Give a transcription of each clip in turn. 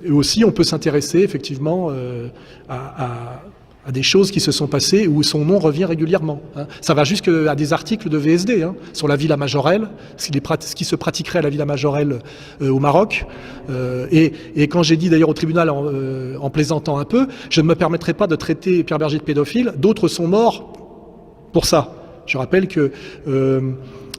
Et aussi, on peut s'intéresser effectivement à des choses qui se sont passées où son nom revient régulièrement. Hein. Ça va jusqu'à des articles de VSD sur la Villa Majorelle, ce qui se pratiquerait à la Villa Majorelle au Maroc. Et quand j'ai dit d'ailleurs au tribunal en plaisantant un peu, je ne me permettrai pas de traiter Pierre Berger de pédophile, d'autres sont morts pour ça. Je rappelle que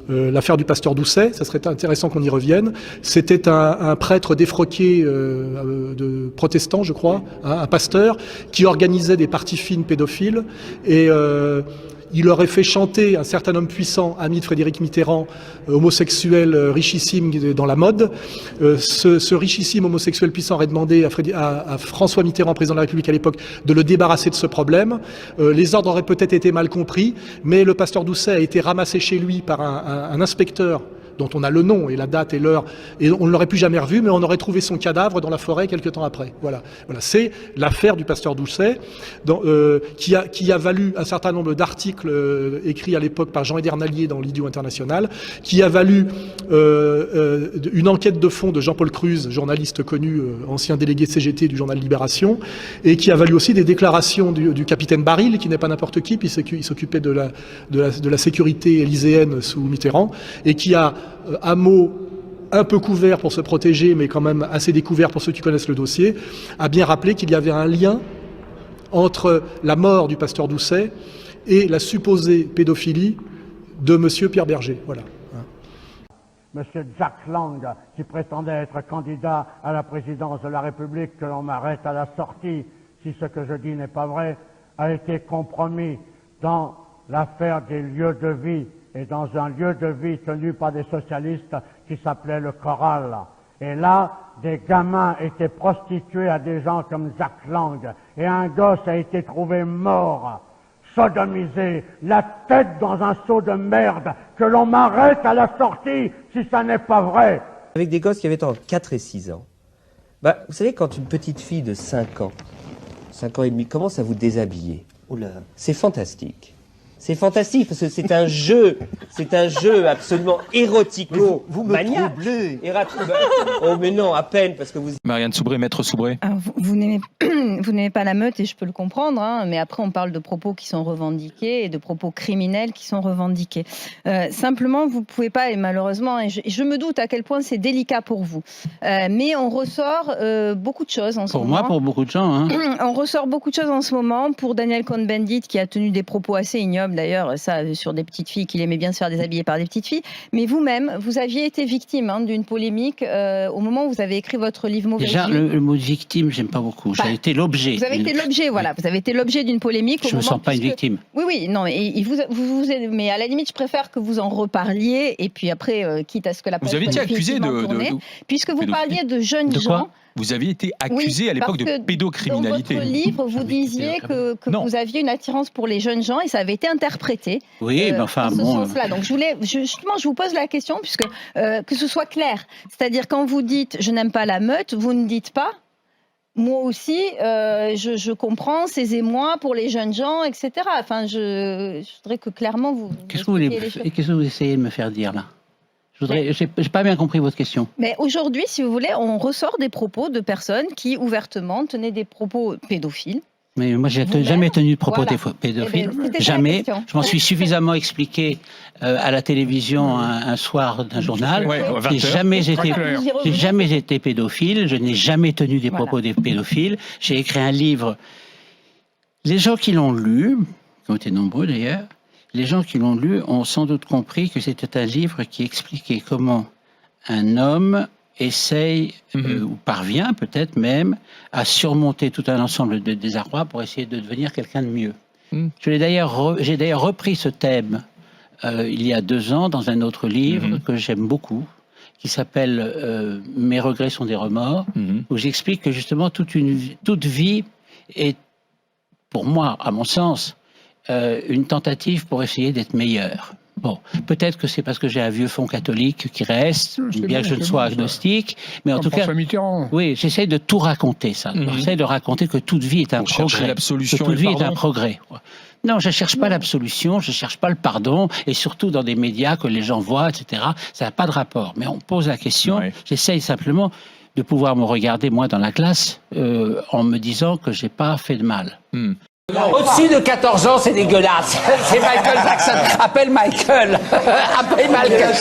l'affaire du pasteur Doucet, ça serait intéressant qu'on y revienne. C'était un prêtre défroqué de protestant, je crois, un pasteur, qui organisait des parties fines pédophiles et il aurait fait chanter un certain homme puissant, ami de Frédéric Mitterrand, homosexuel richissime dans la mode. Ce richissime homosexuel puissant aurait demandé à François Mitterrand, président de la République à l'époque, de le débarrasser de ce problème. Les ordres auraient peut-être été mal compris, mais le pasteur Doucet a été ramassé chez lui par un inspecteur dont on a le nom et la date et l'heure, et on ne l'aurait plus jamais revu, mais on aurait trouvé son cadavre dans la forêt quelques temps après. Voilà. C'est l'affaire du pasteur Doucet, qui a valu un certain nombre d'articles écrits à l'époque par Jean Edernalier dans l'Idiot International, qui a valu une enquête de fond de Jean-Paul Cruz, journaliste connu, ancien délégué CGT du journal Libération, et qui a valu aussi des déclarations du capitaine Baril, qui n'est pas n'importe qui, puis il s'occupait de la sécurité élyséenne sous Mitterrand, et qui a un mot un peu couvert pour se protéger, mais quand même assez découvert pour ceux qui connaissent le dossier, a bien rappelé qu'il y avait un lien entre la mort du pasteur Doucet et la supposée pédophilie de monsieur Pierre Berger. Voilà. Monsieur Jack Lang, qui prétendait être candidat à la présidence de la République, que l'on m'arrête à la sortie, si ce que je dis n'est pas vrai, a été compromis dans l'affaire des lieux de vie et dans un lieu de vie tenu par des socialistes qui s'appelait le Choral. Et là, des gamins étaient prostitués à des gens comme Jack Lang. Et un gosse a été trouvé mort, sodomisé, la tête dans un seau de merde, que l'on m'arrête à la sortie si ça n'est pas vrai. Avec des gosses qui avaient entre 4 et 6 ans. Vous savez, quand une petite fille de 5 ans, 5 ans et demi, commence à vous déshabiller, c'est fantastique. C'est fantastique parce que c'est un jeu absolument érotico. Vous me troublez. Oh mais non, à peine parce que vous. Marianne Soubré, maître Soubré. Alors, vous n'aimez pas la meute et je peux le comprendre, mais après on parle de propos qui sont revendiqués et de propos criminels qui sont revendiqués. Simplement, vous pouvez pas, et malheureusement, et je me doute à quel point c'est délicat pour vous, mais on ressort beaucoup de choses en ce moment. Pour moi, pour beaucoup de gens. On ressort beaucoup de choses en ce moment. Pour Daniel Cohn-Bendit, qui a tenu des propos assez ignobles, d'ailleurs, ça, sur des petites filles, qu'il aimait bien se faire déshabiller par des petites filles. Mais vous-même, vous aviez été victime d'une polémique au moment où vous avez écrit votre livre Mauvaise Déjà, vie. le mot victime, j'aime pas beaucoup. J'ai été l'objet. Vous avez été l'objet, voilà. Vous avez été l'objet d'une polémique. Je ne me sens pas une victime. Oui, non, mais à la limite, je préfère que vous en reparliez, et puis après, quitte à ce que la Vous avez été accusé puisque vous parliez de jeunes gens. Vous aviez été accusé à l'époque de pédocriminalité. Dans votre livre, vous disiez que vous aviez une attirance pour les jeunes gens et ça avait été interprété. Oui, mais enfin, dans ce sens-là. Donc, je vous pose la question, puisque que ce soit clair. C'est-à-dire, quand vous dites « je n'aime pas la meute », vous ne dites pas « moi aussi, je comprends ces émois pour les jeunes gens, etc. » Enfin, je voudrais que clairement vous... Qu'est-ce que vous essayez de me faire dire, là ? J'ai pas bien compris votre question. Mais aujourd'hui, si vous voulez, on ressort des propos de personnes qui ouvertement tenaient des propos pédophiles. Mais moi, j'ai jamais tenu de propos pédophiles. Jamais. Je m'en suis suffisamment expliqué à la télévision un soir d'un journal. J'ai jamais été pédophile. Je n'ai jamais tenu des propos des pédophiles. J'ai écrit un livre. Les gens qui l'ont lu, qui ont été nombreux d'ailleurs, les gens qui l'ont lu ont sans doute compris que c'était un livre qui expliquait comment un homme essaye, ou parvient peut-être même, à surmonter tout un ensemble de désarrois pour essayer de devenir quelqu'un de mieux. J'ai d'ailleurs repris ce thème il y a 2 ans dans un autre livre que j'aime beaucoup, qui s'appelle « Mes regrets sont des remords », où j'explique que justement toute vie est, pour moi, à mon sens, une tentative pour essayer d'être meilleur. Bon, peut-être que c'est parce que j'ai un vieux fond catholique qui reste, bien que je ne sois agnostique, mais en tout cas, oui, j'essaie de tout raconter ça. J'essaie de raconter que toute vie est un progrès, que toute vie est un progrès. Non, je cherche pas l'absolution, je cherche pas le pardon, et surtout dans des médias que les gens voient, etc. Ça n'a pas de rapport. Mais on pose la question. J'essaye simplement de pouvoir me regarder, moi, dans la glace, en me disant que j'ai pas fait de mal. Au-dessus de 14 ans, c'est dégueulasse. C'est Michael Jackson. Appelle Michael. Appelle Michael.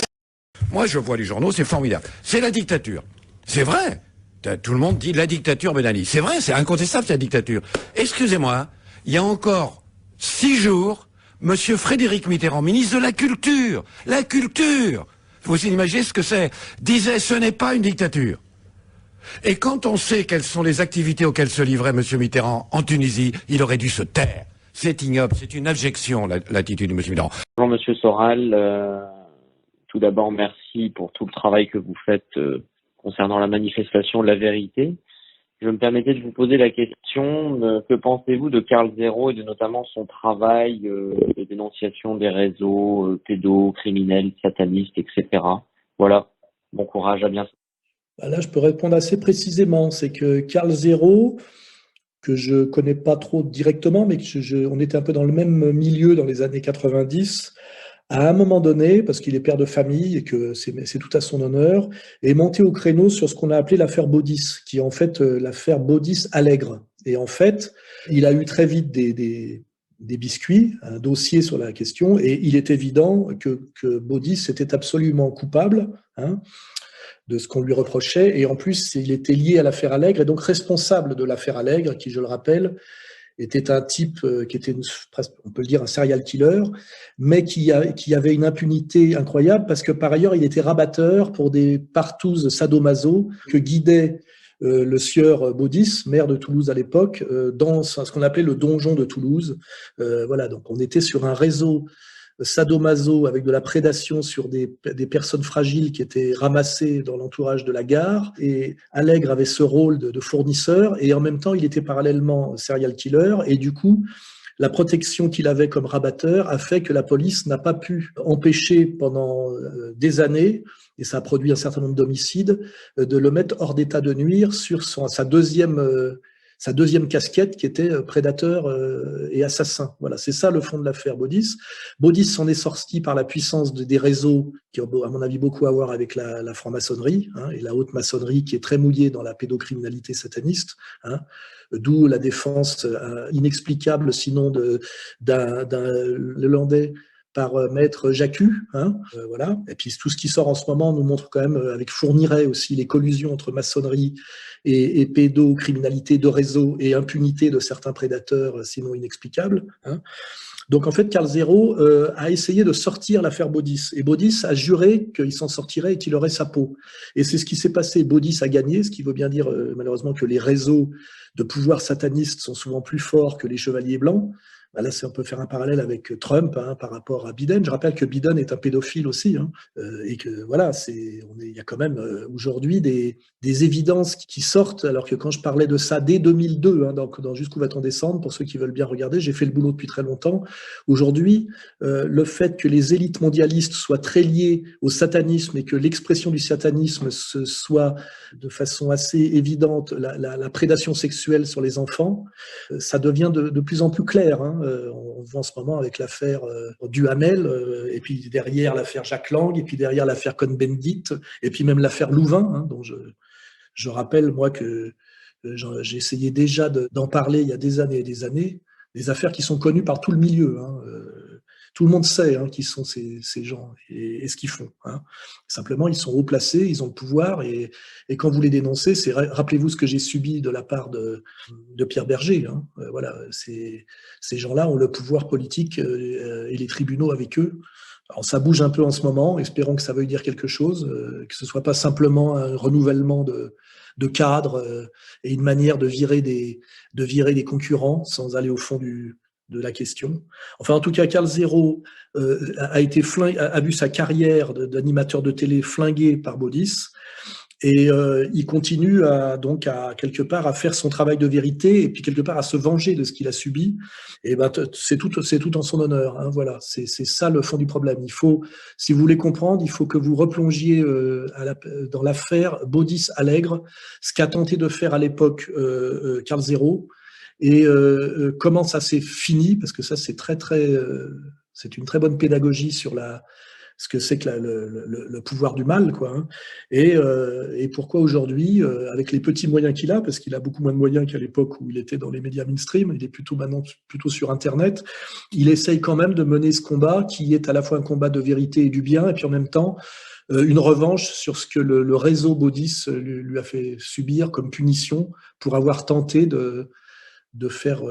Moi, je vois les journaux, c'est formidable. C'est la dictature. C'est vrai. Tout le monde dit la dictature Ben Ali. C'est vrai, c'est incontestable, c'est la dictature. Excusez-moi, il y a encore 6 jours, Monsieur Frédéric Mitterrand, ministre de la Culture, vous imaginez ce que c'est, disait ce n'est pas une dictature. Et quand on sait quelles sont les activités auxquelles se livrait Monsieur Mitterrand en Tunisie, il aurait dû se taire. C'est ignoble, c'est une abjection, l'attitude de Monsieur Mitterrand. Bonjour Monsieur Soral, tout d'abord merci pour tout le travail que vous faites concernant la manifestation de la vérité. Je me permettais de vous poser la question, que pensez-vous de Karl Zéro et de notamment son travail de dénonciation des réseaux pédocriminels, satanistes, etc. Voilà, bon courage, à bientôt. Là, je peux répondre assez précisément. C'est que Karl Zéro, que je connais pas trop directement, mais on était un peu dans le même milieu dans les années 90, à un moment donné, parce qu'il est père de famille et que c'est tout à son honneur, est monté au créneau sur ce qu'on a appelé l'affaire Baudis, qui est en fait l'affaire Baudis-Allègre. Et en fait, il a eu très vite des biscuits, un dossier sur la question, et il est évident que Baudis était absolument coupable, de ce qu'on lui reprochait, et en plus, il était lié à l'affaire Allègre, et donc responsable de l'affaire Allègre, qui, je le rappelle, était un type qui était, on peut le dire, un serial killer, mais qui avait une impunité incroyable, parce que par ailleurs, il était rabatteur pour des partouzes sadomaso que guidait le sieur Baudis, maire de Toulouse à l'époque, dans ce qu'on appelait le donjon de Toulouse. Voilà, donc on était sur un réseau sadomaso avec de la prédation sur des personnes fragiles qui étaient ramassées dans l'entourage de la gare, et Allègre avait ce rôle de fournisseur, et en même temps il était parallèlement serial killer, et du coup la protection qu'il avait comme rabatteur a fait que la police n'a pas pu empêcher pendant des années, et ça a produit un certain nombre d'homicides, de le mettre hors d'état de nuire sur sa deuxième casquette qui était prédateur et assassin. Voilà, c'est ça le fond de l'affaire Baudis. Baudis s'en est sorti par la puissance des réseaux qui ont, à mon avis, beaucoup à voir avec la franc-maçonnerie, et la haute maçonnerie qui est très mouillée dans la pédocriminalité sataniste, d'où la défense inexplicable, sinon d'un Hollandais par maître Jacques, voilà. Et puis tout ce qui sort en ce moment nous montre quand même, avec Fourniret aussi, les collusions entre maçonnerie et pédocriminalité de réseau et impunité de certains prédateurs, sinon inexplicables. Donc en fait, Karl Zéro a essayé de sortir l'affaire Baudis, et Baudis a juré qu'il s'en sortirait et qu'il aurait sa peau. Et c'est ce qui s'est passé. Baudis a gagné, ce qui veut bien dire malheureusement que les réseaux de pouvoir satanistes sont souvent plus forts que les chevaliers blancs. Là, on peut faire un parallèle avec Trump par rapport à Biden. Je rappelle que Biden est un pédophile aussi, et que voilà, il y a quand même aujourd'hui des évidences qui sortent. Alors que quand je parlais de ça dès 2002, dans Jusqu'où va-t-on descendre, pour ceux qui veulent bien regarder, j'ai fait le boulot depuis très longtemps. Aujourd'hui, le fait que les élites mondialistes soient très liées au satanisme et que l'expression du satanisme soit de façon assez évidente la prédation sexuelle sur les enfants, ça devient de plus en plus clair. On voit en ce moment avec l'affaire Duhamel, et puis derrière l'affaire Jacques Lang, et puis derrière l'affaire Cohn-Bendit, et puis même l'affaire Louvain, dont je rappelle, moi, que j'ai essayé déjà d'en parler il y a des années et des affaires qui sont connues par tout le milieu. Tout le monde sait qui sont ces gens et ce qu'ils font. Simplement, ils sont haut placés, ils ont le pouvoir, et quand vous les dénoncez, rappelez-vous ce que j'ai subi de la part de Pierre Berger. Voilà, ces gens-là ont le pouvoir politique et les tribunaux avec eux. Alors ça bouge un peu en ce moment, espérons que ça veuille dire quelque chose, que ce soit pas simplement un renouvellement de cadres et une manière de virer des concurrents sans aller au fond de la question. Enfin, en tout cas, Karl Zéro a vu sa carrière d'animateur de télé flinguée par Baudis, et il continue donc quelque part à faire son travail de vérité, et puis quelque part à se venger de ce qu'il a subi. Et c'est tout en son honneur. Voilà, c'est ça le fond du problème. Si vous voulez comprendre, il faut que vous replongiez dans l'affaire Baudis-Allègre, ce qu'a tenté de faire à l'époque Karl Zéro, et comment ça s'est fini, parce que ça c'est c'est une très bonne pédagogie sur ce que c'est que le pouvoir du mal, quoi. Hein. Et pourquoi aujourd'hui, avec les petits moyens qu'il a, parce qu'il a beaucoup moins de moyens qu'à l'époque où il était dans les médias mainstream, il est maintenant plutôt sur Internet, il essaye quand même de mener ce combat qui est à la fois un combat de vérité et du bien, et puis en même temps une revanche sur ce que le réseau Baudis lui a fait subir comme punition pour avoir tenté de faire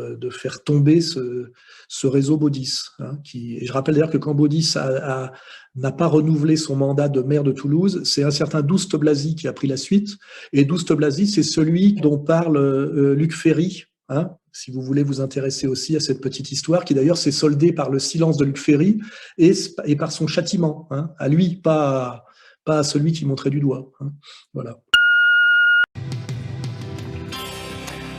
tomber ce réseau Baudis. Hein, et je rappelle d'ailleurs que quand Baudis n'a pas renouvelé son mandat de maire de Toulouse, c'est un certain Douste Blazy qui a pris la suite. Et Douste Blazy, c'est celui dont parle Luc Ferry, hein, si vous voulez vous intéresser aussi à cette petite histoire, qui d'ailleurs s'est soldée par le silence de Luc Ferry et par son châtiment, hein, à lui, pas à celui qui montrait du doigt. Hein, voilà.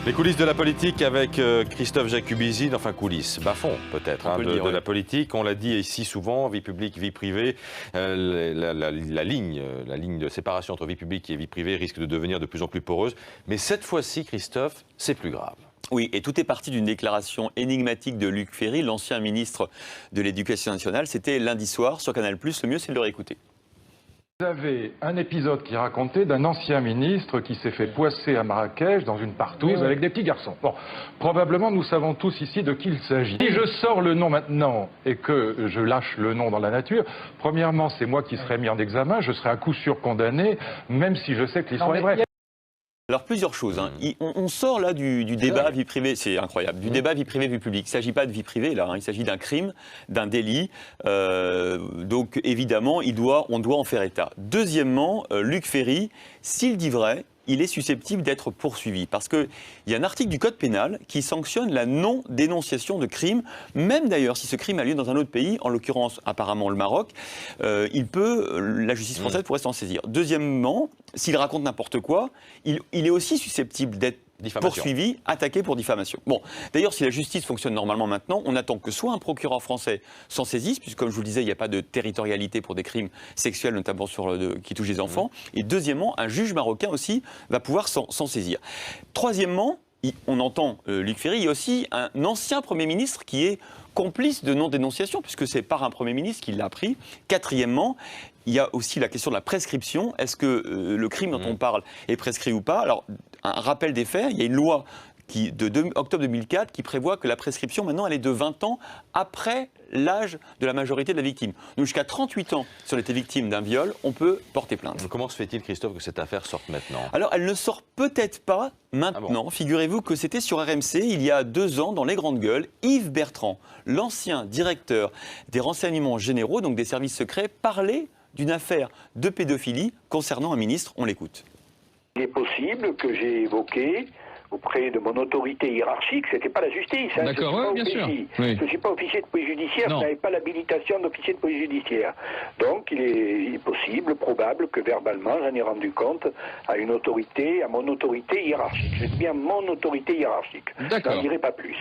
Les coulisses de la politique avec Christophe Jacubizzi, enfin coulisses, bas-fond peut-être, hein, de la politique. On l'a dit ici souvent, vie publique, vie privée, la ligne de séparation entre vie publique et vie privée risque de devenir de plus en plus poreuse. Mais cette fois-ci, Christophe, c'est plus grave. Oui, et tout est parti d'une déclaration énigmatique de Luc Ferry, l'ancien ministre de l'Éducation nationale. C'était lundi soir sur Canal+, le mieux c'est de le réécouter. Vous avez un épisode qui racontait d'un ancien ministre qui s'est fait poisser à Marrakech dans une partouze avec des petits garçons. Bon, probablement nous savons tous ici de qui il s'agit. Si je sors le nom maintenant et que je lâche le nom dans la nature, premièrement c'est moi qui serai mis en examen, je serai à coup sûr condamné, même si je sais que l'histoire est vraie. Alors plusieurs choses. Hein. On sort là du débat vie privée, c'est incroyable, du débat vie privée, vie publique. Il ne s'agit pas de vie privée là, hein. Il s'agit d'un crime, d'un délit. Donc évidemment, on doit en faire état. Deuxièmement, Luc Ferry, s'il dit vrai, il est susceptible d'être poursuivi. Parce qu'il y a un article du Code pénal qui sanctionne la non-dénonciation de crime, même d'ailleurs si ce crime a lieu dans un autre pays, en l'occurrence apparemment le Maroc, la justice française pourrait s'en saisir. Deuxièmement, s'il raconte n'importe quoi, il est aussi susceptible d'être poursuivi, attaqué pour diffamation. Bon, d'ailleurs, si la justice fonctionne normalement maintenant, on attend que soit un procureur français s'en saisisse, puisque comme je vous le disais, il n'y a pas de territorialité pour des crimes sexuels, notamment qui touchent les enfants. Et deuxièmement, un juge marocain aussi va pouvoir s'en saisir. Troisièmement, on entend Luc Ferry, il y a aussi un ancien Premier ministre qui est complice de non-dénonciation, puisque c'est par un Premier ministre qui l'a appris. Quatrièmement, il y a aussi la question de la prescription. Est-ce que le crime dont on parle est prescrit ou pas? Alors, un rappel des faits, il y a une loi de octobre 2004 qui prévoit que la prescription, maintenant, elle est de 20 ans après l'âge de la majorité de la victime. Donc jusqu'à 38 ans, si on était victime d'un viol, on peut porter plainte. Comment se fait-il, Christophe, que cette affaire sorte maintenant? Alors, elle ne sort peut-être pas maintenant. Ah bon. Figurez-vous que c'était sur RMC, il y a 2 ans, dans Les Grandes Gueules, Yves Bertrand, l'ancien directeur des renseignements généraux, donc des services secrets, parlait d'une affaire de pédophilie concernant un ministre. On l'écoute. Il est possible que j'ai évoqué auprès de mon autorité hiérarchique, c'était pas la justice. Hein, d'accord, oui, bien sûr. Oui. Je ne suis pas officier de police judiciaire, je n'avais pas l'habilitation d'officier de police judiciaire. Donc il est possible, probable que verbalement j'en ai rendu compte à mon autorité hiérarchique. Je dis bien mon autorité hiérarchique. D'accord. Je n'en dirai pas plus.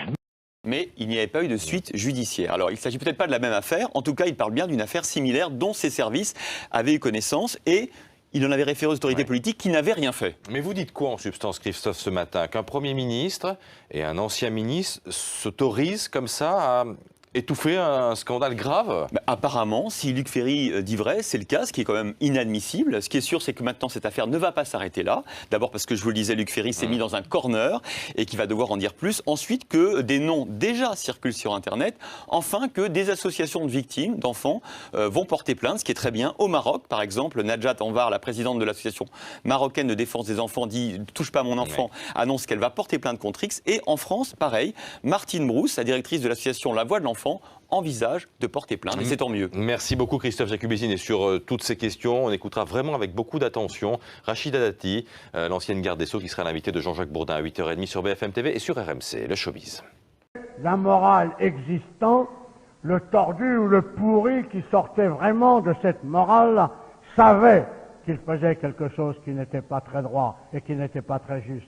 Mais il n'y avait pas eu de suite judiciaire. Alors il ne s'agit peut-être pas de la même affaire, en tout cas il parle bien d'une affaire similaire dont ses services avaient eu connaissance et il en avait référé aux autorités politiques qui n'avaient rien fait. Mais vous dites quoi en substance, Christophe, ce matin? Qu'un Premier ministre et un ancien ministre s'autorisent comme ça à étouffer un scandale grave? Apparemment, si Luc Ferry dit vrai, c'est le cas, ce qui est quand même inadmissible. Ce qui est sûr, c'est que maintenant, cette affaire ne va pas s'arrêter là. D'abord parce que, je vous le disais, Luc Ferry s'est mis dans un corner et qu'il va devoir en dire plus. Ensuite, que des noms déjà circulent sur Internet. Enfin, que des associations de victimes, d'enfants, vont porter plainte, ce qui est très bien. Au Maroc, par exemple, Najat Anvar, la présidente de l'association marocaine de défense des enfants, dit « touche pas à mon enfant », annonce qu'elle va porter plainte contre X. Et en France, pareil, Martine Brousse, la directrice de l'association La Voix de l'enfant, envisage de porter plainte, et c'est tant mieux. Merci beaucoup Christophe Jacubizzi. Et sur toutes ces questions, on écoutera vraiment avec beaucoup d'attention Rachida Dati, l'ancienne garde des Sceaux, qui sera l'invitée de Jean-Jacques Bourdin à 8h30 sur BFM TV et sur RMC, le showbiz. La morale existant, le tordu ou le pourri qui sortait vraiment de cette morale savait qu'il faisait quelque chose qui n'était pas très droit et qui n'était pas très juste.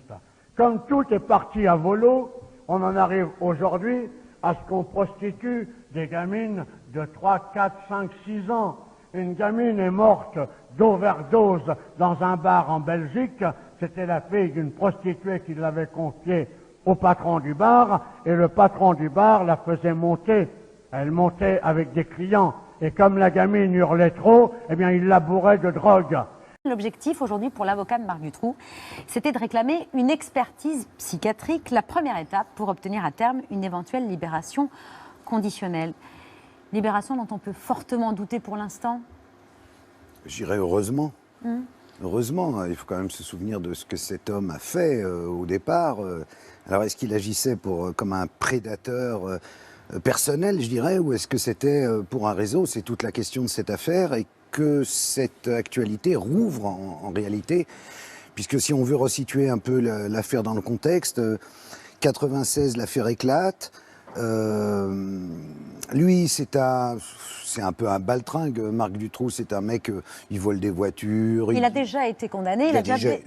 Comme tout est parti à volo, on en arrive aujourd'hui à ce qu'on prostitue des gamines de 3, 4, 5, 6 ans. Une gamine est morte d'overdose dans un bar en Belgique. C'était la fille d'une prostituée qui l'avait confiée au patron du bar, et le patron du bar la faisait monter. Elle montait avec des clients, Et comme la gamine hurlait trop, eh bien il la bourrait de drogue. L'objectif aujourd'hui pour l'avocat de Marc Dutroux, c'était de réclamer une expertise psychiatrique, la première étape pour obtenir à terme une éventuelle libération conditionnelle. Libération dont on peut fortement douter pour l'instant. J'irais heureusement. Heureusement, il faut quand même se souvenir de ce que cet homme a fait au départ. Alors est-ce qu'il agissait comme un prédateur personnel, je dirais, ou est-ce que c'était pour un réseau? C'est toute la question de cette affaire et que cette actualité rouvre en réalité, puisque si on veut resituer un peu l'affaire dans le contexte, 96, l'affaire éclate. Lui, c'est un peu un baltringue. Marc Dutroux, c'est un mec, il vole des voitures. Il a déjà été condamné, il a déjà fait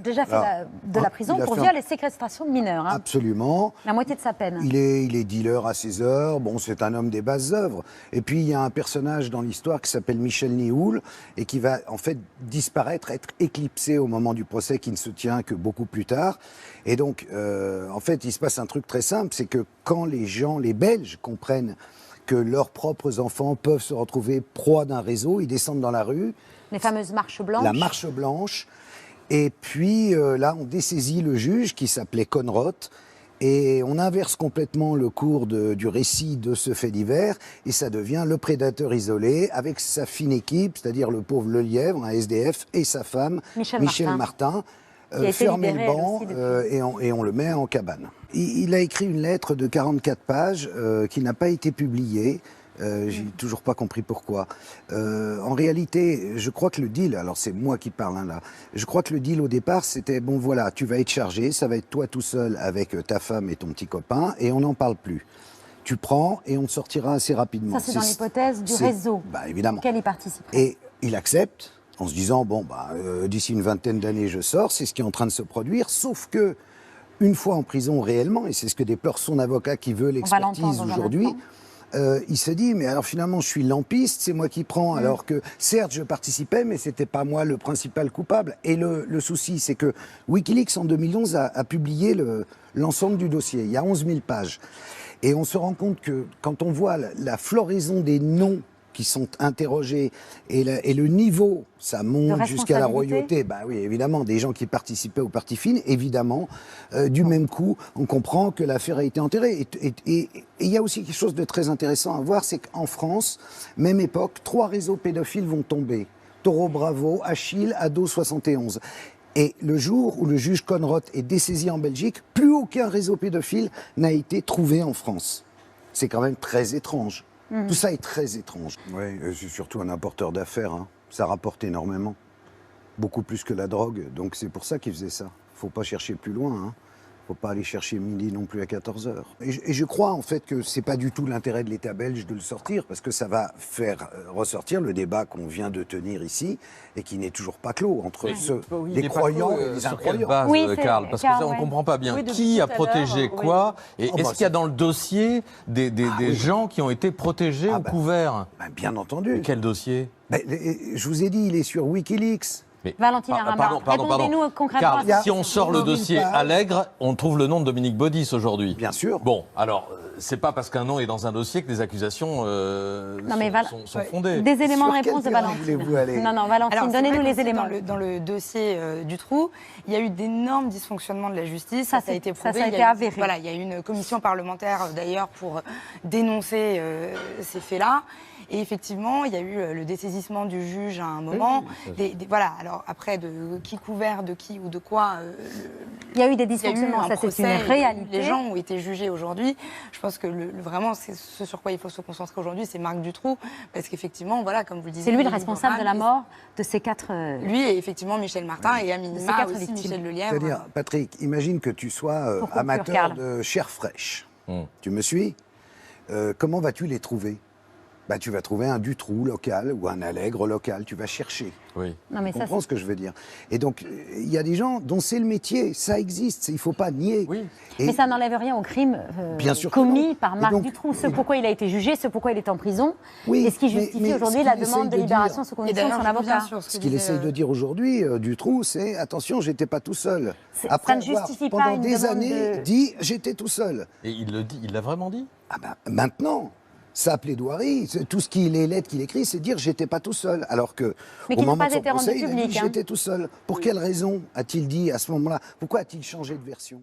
de la prison pour viol et séquestration de mineurs. Absolument. La moitié de sa peine. Il est dealer à ses heures. Bon, c'est un homme des basses œuvres. Et puis, il y a un personnage dans l'histoire qui s'appelle Michel Nihoul et qui va en fait disparaître, être éclipsé au moment du procès qui ne se tient que beaucoup plus tard. Et donc, en fait, il se passe un truc très simple, c'est que quand les Belges comprennent que leurs propres enfants peuvent se retrouver proie d'un réseau, ils descendent dans la rue. Les fameuses marches blanches. La marche blanche. Et puis là, on dessaisit le juge qui s'appelait Conroth. Et on inverse complètement le cours du récit de ce fait divers. Et ça devient le prédateur isolé avec sa fine équipe, c'est-à-dire le pauvre Lelièvre, un SDF, et sa femme, Michel Martin. Fermer le banc et on le met en cabane. Il a écrit une lettre de 44 pages qui n'a pas été publiée. J'ai toujours pas compris pourquoi. En réalité, je crois que le deal, alors c'est moi qui parle là, je crois que le deal au départ c'était bon voilà, tu vas être chargé, ça va être toi tout seul avec ta femme et ton petit copain et on n'en parle plus. Tu prends et on te sortira assez rapidement. Ça c'est dans l'hypothèse du réseau. Bah évidemment. Auquel il participe. Et il accepte. En se disant, bon, d'ici une vingtaine d'années, je sors, c'est ce qui est en train de se produire, sauf que, une fois en prison réellement, et c'est ce que déplore son avocat qui veut l'expertise aujourd'hui, il se dit, mais alors finalement, je suis lampiste, c'est moi qui prends, alors que, certes, je participais, mais c'était pas moi le principal coupable. Et le souci, c'est que Wikileaks, en 2011, a publié l'ensemble du dossier. Il y a 11 000 pages. Et on se rend compte que, quand on voit la floraison des noms qui sont interrogés et le niveau, ça monte jusqu'à la royauté. Bah oui, évidemment, des gens qui participaient au parti fine, évidemment, du même coup, on comprend que l'affaire a été enterrée. Et il y a aussi quelque chose de très intéressant à voir, c'est qu'en France, même époque, 3 réseaux pédophiles vont tomber. Taureau Bravo, Achille, Ado 71. Et le jour où le juge Conroth est dessaisi en Belgique, plus aucun réseau pédophile n'a été trouvé en France. C'est quand même très étrange. Tout ça est très étrange. Oui, c'est surtout un apporteur d'affaires. Hein. Ça rapporte énormément. Beaucoup plus que la drogue. Donc c'est pour ça qu'il faisait ça. Faut pas chercher plus loin. Hein. Faut pas aller chercher midi non plus à 14h. Et je crois en fait que c'est pas du tout l'intérêt de l'État belge de le sortir, parce que ça va faire ressortir le débat qu'on vient de tenir ici et qui n'est toujours pas clos entre les croyants et les incroyants. Base, Karl, parce que ça, on ne comprend pas bien. Qui a protégé quoi et est-ce qu'il y a dans le dossier des gens qui ont été protégés ou couverts? Bien entendu. Et quel dossier? Je vous ai dit, il est sur Wikileaks. Valentine Arambard, répondez-nous concrètement. Karl, si on sort le dossier Allègre, on trouve le nom de Dominique Baudis aujourd'hui. Bien sûr. Bon, alors, c'est pas parce qu'un nom est dans un dossier que les accusations sont fondées. Des éléments de réponse de Valentine. Non, Valentine, donnez-nous les éléments. Dans le dossier Dutroux, il y a eu d'énormes dysfonctionnements de la justice. Ça a été prouvé. Ça a été avéré. Voilà, il y a eu une commission parlementaire, d'ailleurs, pour dénoncer ces faits-là. Et effectivement, il y a eu le dessaisissement du juge à un moment. Voilà, alors après, de qui couvert, de qui ou de quoi... il y a eu des dysfonctionnements, ça c'est une réalité. Les gens ont été jugés aujourd'hui. Je pense que vraiment, c'est ce sur quoi il faut se concentrer aujourd'hui, c'est Marc Dutroux. Parce qu'effectivement, voilà, comme vous le disiez... C'est lui le responsable de la mort de ces 4... Lui et effectivement Michel Martin et à minima aussi Michel Lelièvre. C'est-à-dire, Patrick, imagine que tu sois amateur de chair fraîche. Tu me suis? Comment vas-tu les trouver? Tu vas trouver un Dutroux local ou un Allègre local, tu vas chercher. Oui. Tu comprends ce que je veux dire? Et donc, il y a des gens dont c'est le métier, ça existe, il ne faut pas nier. Oui. Mais ça n'enlève rien au crime commis par Marc Dutroux. Ce pourquoi il a été jugé, ce pourquoi il est en prison, et ce qui justifie aujourd'hui la demande de libération sous condition de son avocat. Ce qu'il essaye de dire aujourd'hui, Dutroux, c'est « Attention, j'étais pas tout seul ». Ça ne justifie pas pendant des années, dit « J'étais tout seul ». Et il le dit, il l'a vraiment dit? Maintenant. sa plaidoirie, tout ce les lettres qu'il écrit, c'est dire j'étais pas tout seul. Alors que mais au moment pas de son été rendu procès, il a dit public, j'étais tout seul. Pour quelle raison a-t-il dit à ce moment-là? Pourquoi a-t-il changé de version?